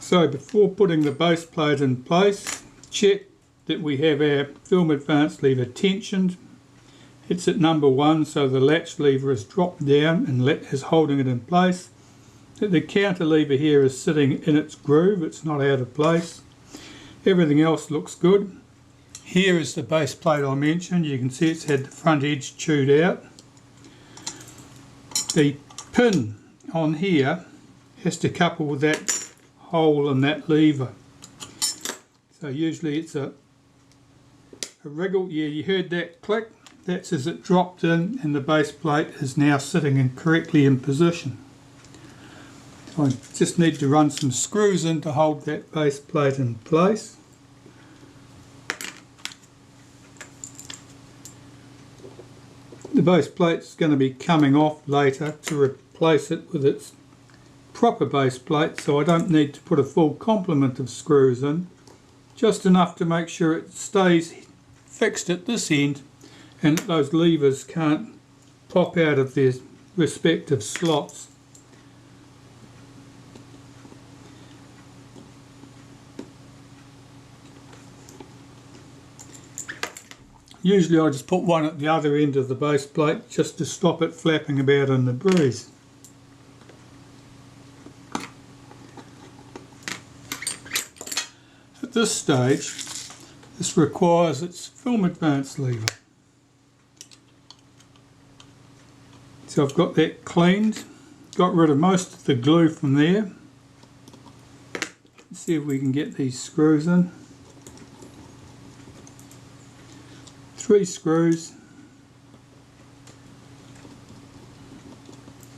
So before putting the base plate in place, check that we have our film advance lever tensioned. It's at number 1, so the latch lever is dropped down and is holding it in place. That the counter lever here is sitting in its groove, it's not out of place. Everything else looks good. Here is the base plate I mentioned. You can see it's had the front edge chewed out. The pin on here has to couple with that hole in that lever. So usually it's a wriggle. Yeah, you heard that click. That's as it dropped in and the base plate is now sitting correctly in position. So I just need to run some screws in to hold that base plate in place. The base plate is going to be coming off later to replace it with its proper base plate, so I don't need to put a full complement of screws in, just enough to make sure it stays fixed at this end and that those levers can't pop out of their respective slots. Usually I just put one at the other end of the base plate just to stop it flapping about in the breeze. At this stage, this requires its film advance lever. So I've got that cleaned, got rid of most of the glue from there. Let's see if we can get these screws in. 3 screws.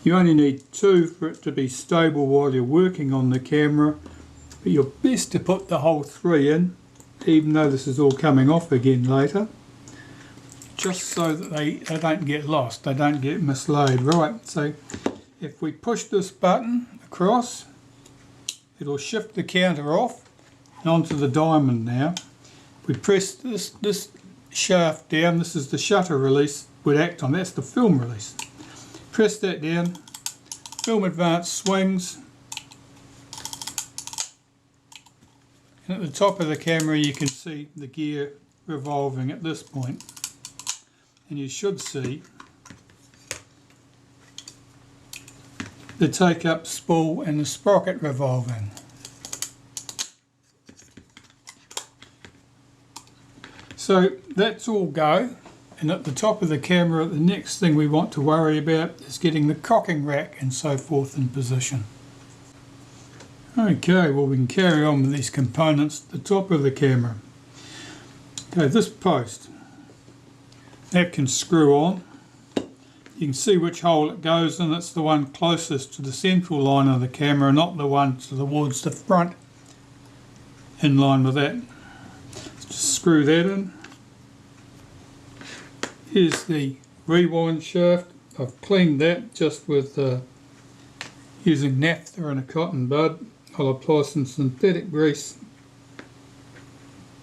You only need 2 for it to be stable while you're working on the camera, but you're best to put the whole 3 in, even though this is all coming off again later, just so that they don't get lost, they don't get mislaid. Right, so if we push this button across, it'll shift the counter off and onto the diamond now. If we press this shaft down, this is the shutter release would act on, that's the film release. Press that down, film advance swings, and at the top of the camera you can see the gear revolving at this point, and you should see the take-up spool and the sprocket revolving. So that's all go, and at the top of the camera the next thing we want to worry about is getting the cocking rack and so forth in position. Okay, well we can carry on with these components at the top of the camera. Okay, this post, that can screw on. You can see which hole it goes in. It's the one closest to the central line of the camera, not the one towards the front in line with that. Just screw that in. Here's the rewind shaft. I've cleaned that just with using naphtha and a cotton bud. I'll apply some synthetic grease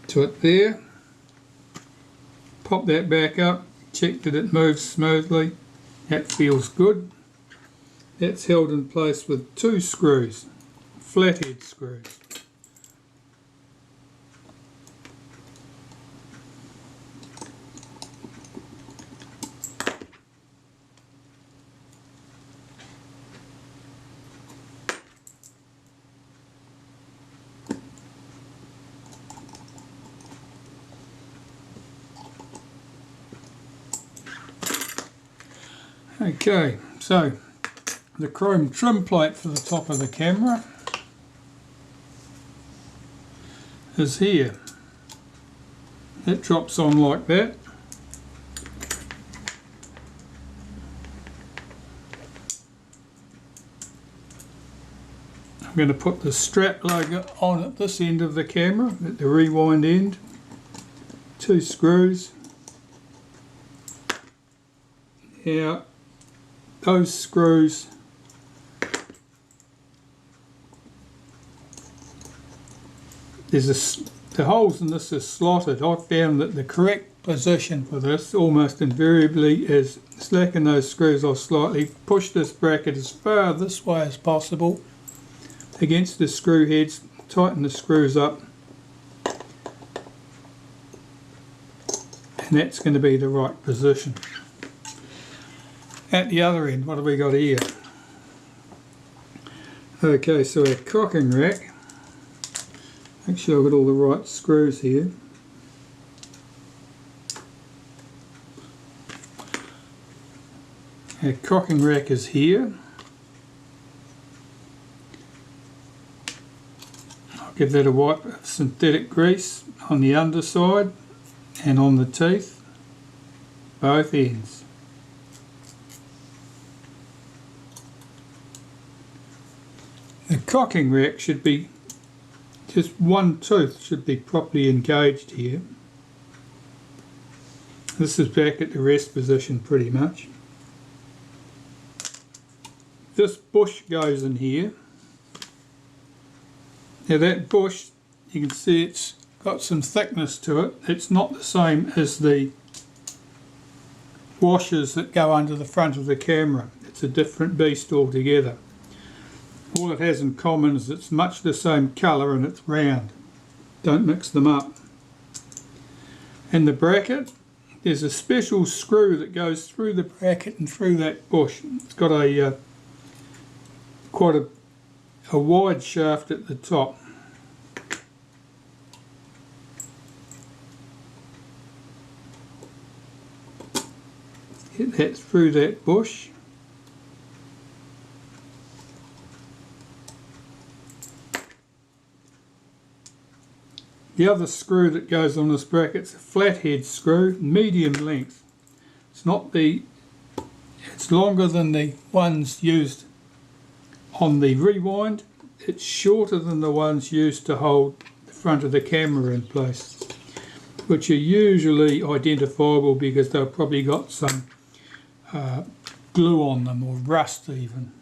to it there. Pop that back up, check that it moves smoothly. That feels good. That's held in place with 2 screws, flathead screws. Okay, so the chrome trim plate for the top of the camera is here. It drops on like that. I'm going to put the strap logo on at this end of the camera, at the rewind end. 2 screws. Now, those screws the holes in this are slotted. I've found that the correct position for this almost invariably is slacken those screws off slightly, push this bracket as far this way as possible against the screw heads, tighten the screws up, and that's going to be the right position. At the other end, what have we got here? Okay, so our cocking rack, make sure I've got all the right screws here. Our cocking rack is here. I'll give that a wipe of synthetic grease on the underside and on the teeth, both ends. The cocking rack should be, just one tooth should be properly engaged here. This is back at the rest position pretty much. This bush goes in here. Now that bush, you can see it's got some thickness to it. It's not the same as the washers that go under the front of the camera. It's a different beast altogether. All it has in common is it's much the same colour and it's round. Don't mix them up. And the bracket, there's a special screw that goes through the bracket and through that bush. It's got a quite a wide shaft at the top. Get that through that bush. The other screw that goes on this bracket is a flathead screw, medium length. It's longer than the ones used on the rewind. It's shorter than the ones used to hold the front of the camera in place, which are usually identifiable because they've probably got some glue on them or rust even.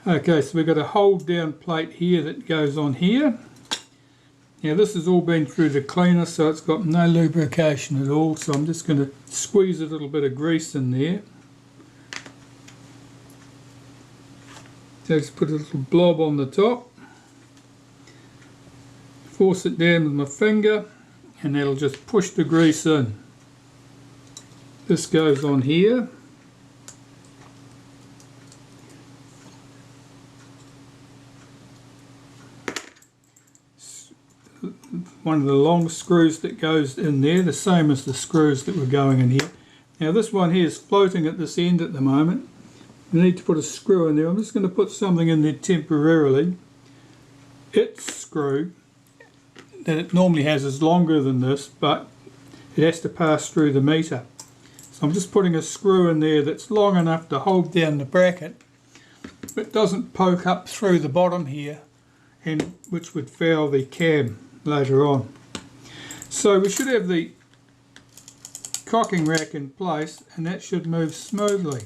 Okay, so we've got a hold down plate here that goes on here. Now this has all been through the cleaner, so it's got no lubrication at all, so I'm just going to squeeze a little bit of grease in there. So just put a little blob on the top, force it down with my finger, and that'll just push the grease in. This goes on here. One of the long screws that goes in there, the same as the screws that were going in here. Now this one here is floating at this end at the moment. We need to put a screw in there. I'm just going to put something in there temporarily. Its screw that it normally has is longer than this, but it has to pass through the meter. So I'm just putting a screw in there that's long enough to hold down the bracket, but doesn't poke up through the bottom here, and which would foul the cam later on. So we should have the cocking rack in place, and that should move smoothly.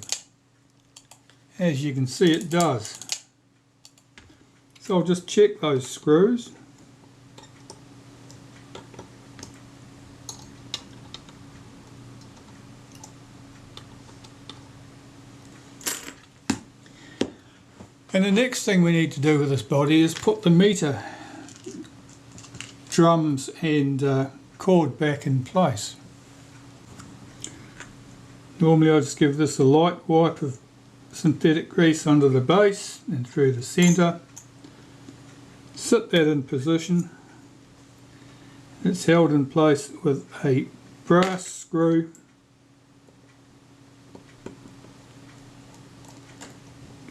As you can see, it does. So I'll just check those screws. And the next thing we need to do with this body is put the meter drums and cord back in place. Normally I just give this a light wipe of synthetic grease under the base and through the centre. Sit that in position. It's held in place with a brass screw.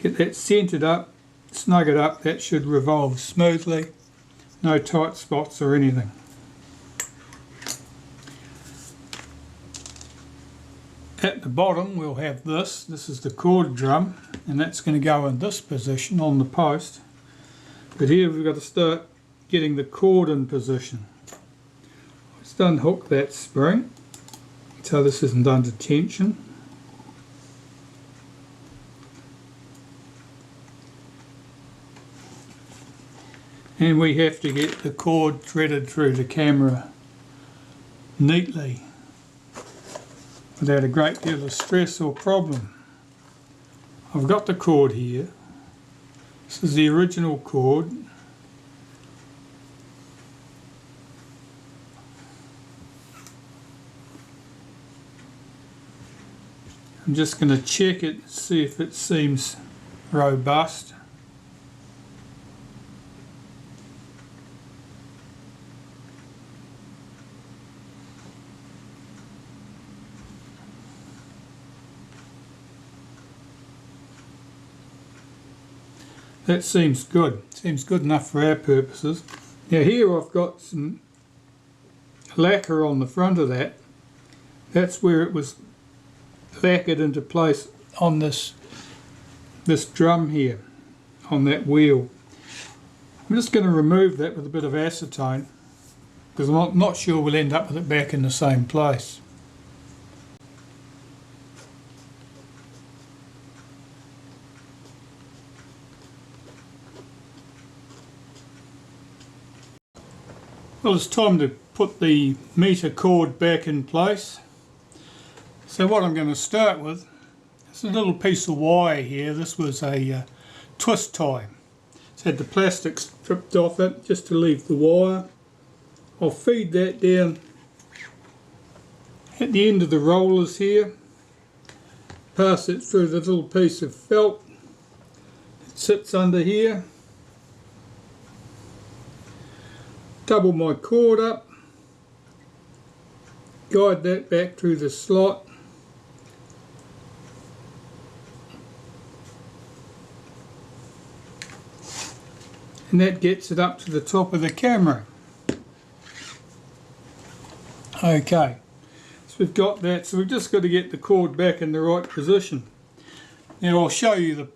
Get that centred up, snug it up, that should revolve smoothly. No tight spots or anything. At the bottom we'll have this is the cord drum, and that's going to go in this position on the post. But here we've got to start getting the cord in position. Just unhook that spring so this isn't under tension. And we have to get the cord threaded through the camera neatly without a great deal of stress or problem. I've got the cord here. This is the original cord. I'm just going to check it, see if it seems robust. That seems good. Seems good enough for our purposes. Now here I've got some lacquer on the front of that. That's where it was lacquered into place on this drum here, on that wheel. I'm just going to remove that with a bit of acetone because I'm not sure we'll end up with it back in the same place. Well, it's time to put the meter cord back in place. So what I'm going to start with is a little piece of wire here. This was a twist tie. It's had the plastic stripped off it just to leave the wire. I'll feed that down at the end of the rollers here. Pass it through the little piece of felt that sits under here. Double my cord up, guide that back through the slot, and that gets it up to the top of the camera. Okay, so we've got that, so we've just got to get the cord back in the right position. Now I'll show you the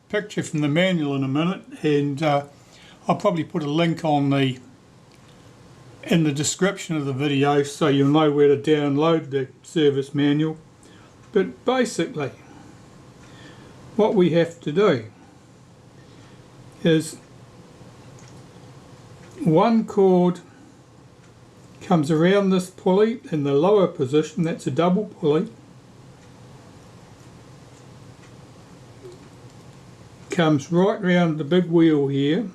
picture from the manual in a minute, and I'll probably put a link on in the description of the video so you'll know where to download the service manual. But basically what we have to do is one cord comes around this pulley in the lower position, that's a double pulley, comes right round the big wheel here,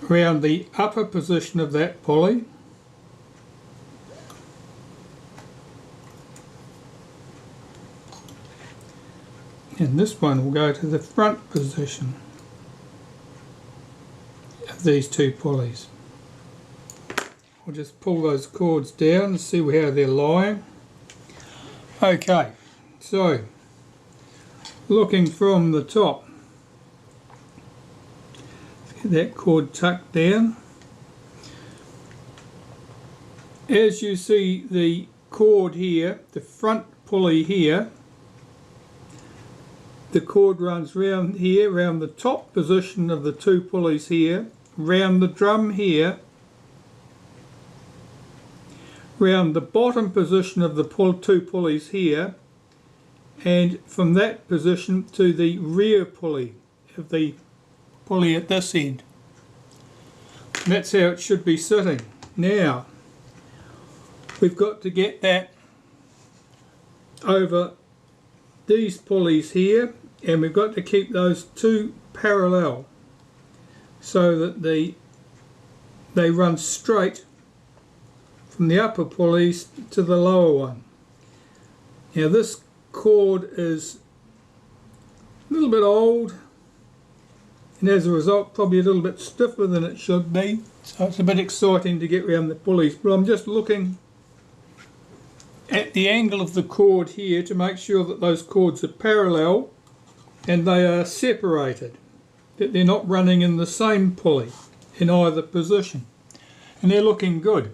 around the upper position of that pulley, and this one will go to the front position of these two pulleys. I'll just pull those cords down and see how they're lying. Okay, so looking from the top, get that cord tucked down. As you see the cord here, the front pulley here, the cord runs round here, round the top position of the two pulleys here, round the drum here, round the bottom position of the two pulleys here, and from that position to the rear pulley of the pulley at this end. And that's how it should be sitting. Now we've got to get that over these pulleys here, and we've got to keep those two parallel so that they run straight from the upper pulleys to the lower one. Now this cord is a little bit old, and as a result probably a little bit stiffer than it should be, so it's a bit exciting to get around the pulleys, but I'm just looking at the angle of the cord here to make sure that those cords are parallel and they are separated, that they're not running in the same pulley in either position, and they're looking good.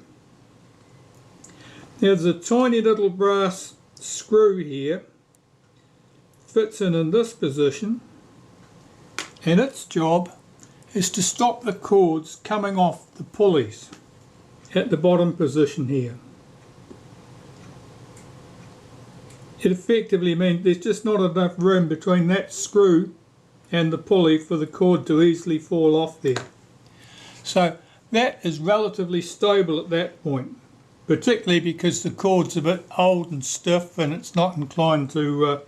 Now there's a tiny little brass screw here, fits in this position, and its job is to stop the cords coming off the pulleys at the bottom position here. It effectively means there's just not enough room between that screw and the pulley for the cord to easily fall off there. So that is relatively stable at that point, particularly because the cord's a bit old and stiff and it's not inclined to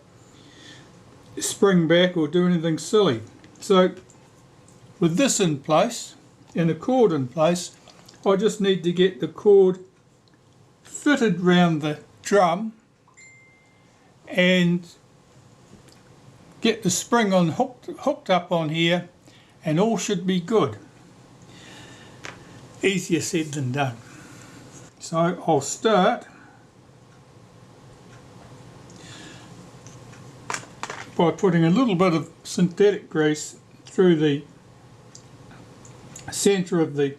spring back or do anything silly. So with this in place and the cord in place, I just need to get the cord fitted round the drum and get the spring on hooked up on here, and all should be good. Easier said than done. So I'll start by putting a little bit of synthetic grease through the centre of the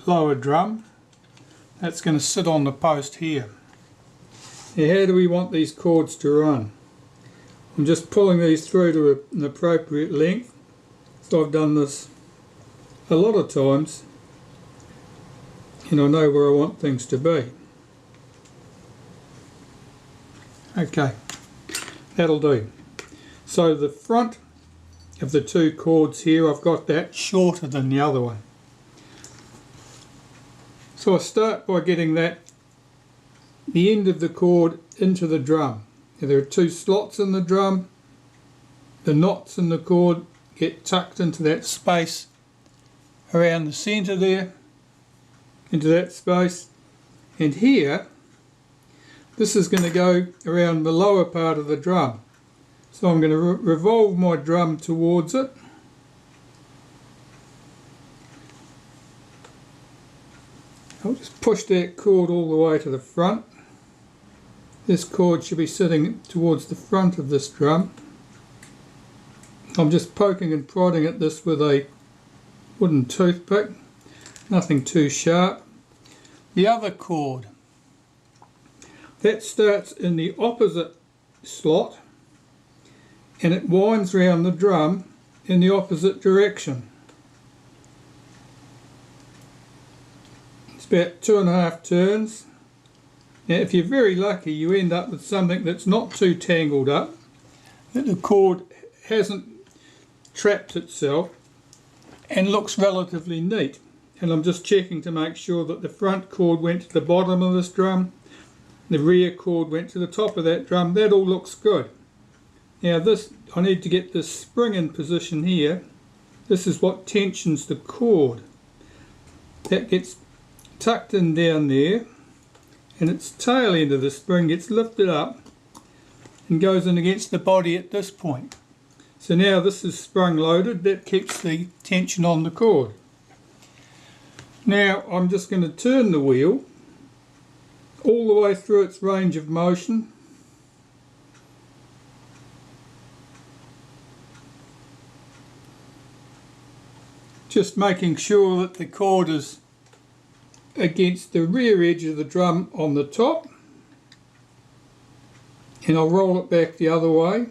lower drum. That's going to sit on the post here. Now, how do we want these cords to run? I'm just pulling these through to an appropriate length. So I've done this a lot of times, and I know where I want things to be. Okay, that'll do. So the front of the two cords here, I've got that shorter than the other one. So I start by getting the end of the cord into the drum. Now, there are two slots in the drum. The knots in the cord get tucked into that space around the centre there, into that space. And here, this is going to go around the lower part of the drum. So I'm going to revolve my drum towards it. I'll just push that cord all the way to the front. This cord should be sitting towards the front of this drum. I'm just poking and prodding at this with a wooden toothpick, nothing too sharp. The other cord, that starts in the opposite slot and it winds round the drum in the opposite direction. It's about 2.5 turns. Now if you're very lucky, you end up with something that's not too tangled up, that the cord hasn't trapped itself and looks relatively neat. And I'm just checking to make sure that the front cord went to the bottom of this drum, the rear cord went to the top of that drum. That all looks good. Now this, I need to get this spring in position here. This is what tensions the cord. That gets tucked in down there, and its tail end of the spring gets lifted up and goes in against the body at this point. So now this is sprung loaded. That keeps the tension on the cord. Now I'm just going to turn the wheel all the way through its range of motion. Just making sure that the cord is against the rear edge of the drum on the top, and I'll roll it back the other way.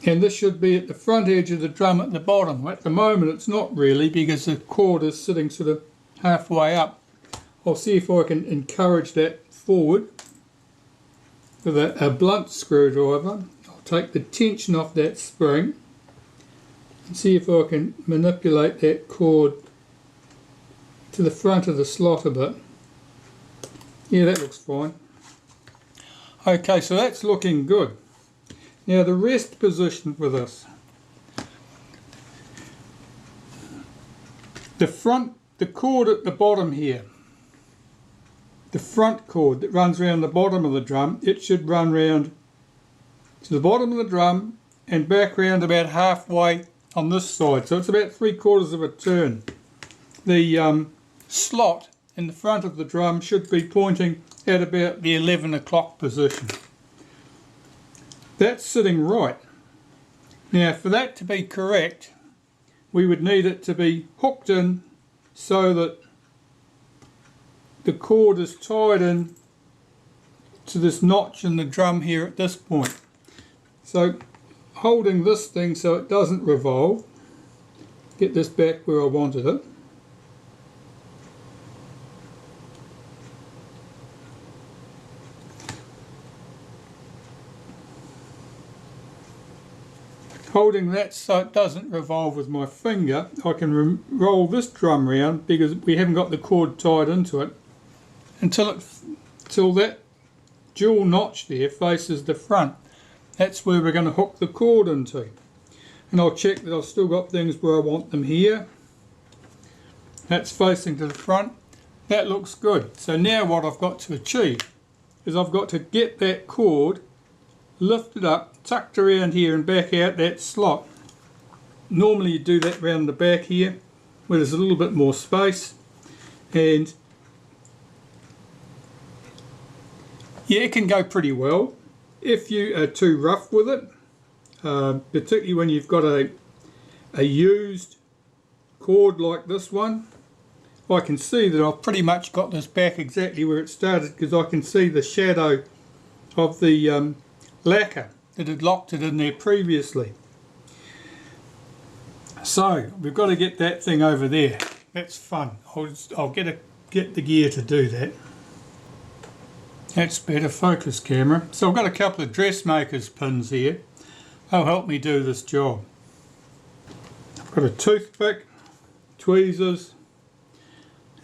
And this should be at the front edge of the drum at the bottom. At the moment it's not really, because the cord is sitting sort of halfway up. I'll see if I can encourage that forward with a blunt screwdriver. I'll take the tension off that spring and see if I can manipulate that cord to the front of the slot a bit. Yeah, that looks fine. Okay, so that's looking good. Now the rest position for this. The cord at the bottom here, the front cord that runs around the bottom of the drum, it should run round to the bottom of the drum and back round about halfway on this side. So it's about 3/4 of a turn. The slot in the front of the drum should be pointing at about the 11 o'clock position. That's sitting right. Now for that to be correct, we would need it to be hooked in so that the cord is tied in to this notch in the drum here at this point. So holding this thing so it doesn't revolve, get this back where I wanted it. Holding that so it doesn't revolve with my finger, I can roll this drum round, because we haven't got the cord tied into it, until that dual notch there faces the front. that's where we're going to hook the cord into. And I'll check that I've still got things where I want them here. That's facing to the front. That looks good. So now what I've got to achieve is I've got to get that cord lifted up, tucked around here and back out that slot. Normally you do that round the back here where there's a little bit more space, and yeah, it can go pretty well. If you are too rough with it, particularly when you've got a used cord like this one, I can see that I've pretty much got this back exactly where it started, because I can see the shadow of the lacquer that had locked it in there previously. So we've got to get that thing over there. That's fun. I'll get the gear to do that. That's better. Focus camera. So I've got a couple of dressmaker's pins here. They'll help me do this job. I've got a toothpick, tweezers,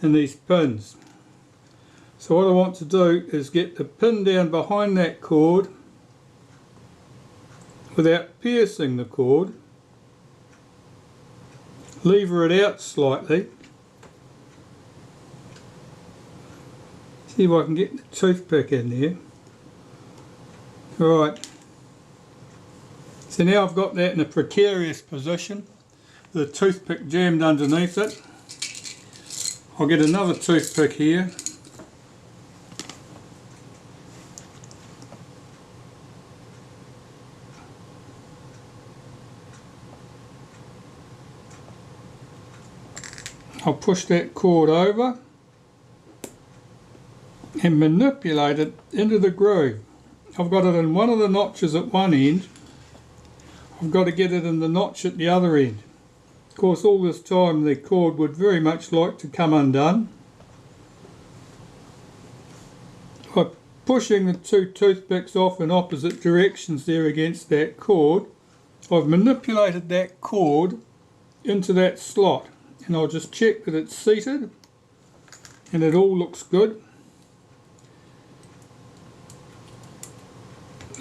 and these pins. So what I want to do is get the pin down behind that cord without piercing the cord, lever it out slightly, see if I can get the toothpick in there. Right, so now I've got that in a precarious position, the toothpick jammed underneath it. I'll get another toothpick here. I'll push that cord over and manipulate it into the groove. I've got it in one of the notches at one end. I've got to get it in the notch at the other end. Of course, all this time the cord would very much like to come undone. By pushing the two toothpicks off in opposite directions there against that cord, I've manipulated that cord into that slot. And I'll just check that it's seated and it all looks good.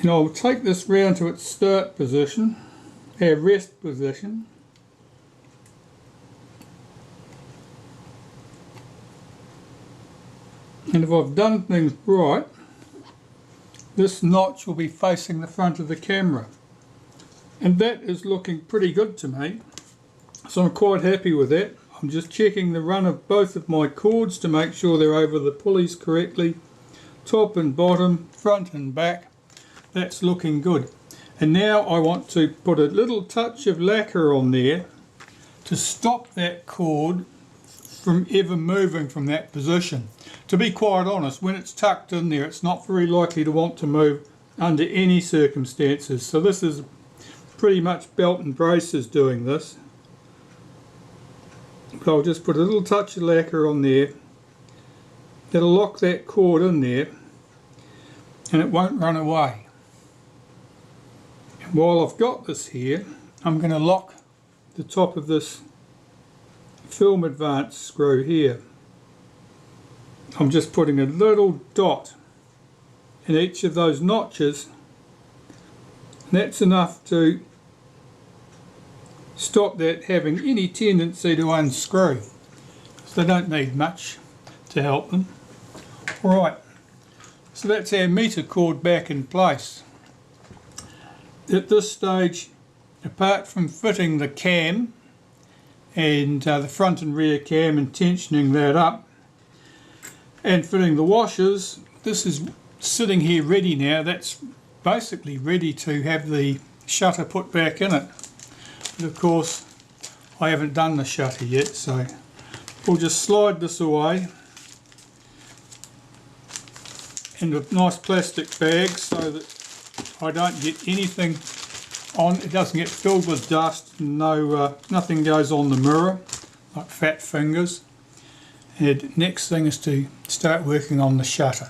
And I'll take this round to its start position, our rest position. And if I've done things right, this notch will be facing the front of the camera. And that is looking pretty good to me. So I'm quite happy with that. I'm just checking the run of both of my cords to make sure they're over the pulleys correctly. Top and bottom, front and back. That's looking good. And now I want to put a little touch of lacquer on there to stop that cord from ever moving from that position. To be quite honest, when it's tucked in there, it's not very likely to want to move under any circumstances. So this is pretty much belt and braces doing this. But I'll just put a little touch of lacquer on there. That'll lock that cord in there and it won't run away. And while I've got this here, I'm going to lock the top of this film advance screw here. I'm just putting a little dot in each of those notches. That's enough to stop that having any tendency to unscrew. So they don't need much to help them. Alright, so that's our meter cord back in place. At this stage, apart from fitting the cam and the front and rear cam and tensioning that up and fitting the washers, this is sitting here ready now. That's basically ready to have the shutter put back in it. But of course I haven't done the shutter yet, so we'll just slide this away into a nice plastic bag so that I don't get anything on, it doesn't get filled with dust, nothing goes on the mirror like fat fingers. And next thing is to start working on the shutter.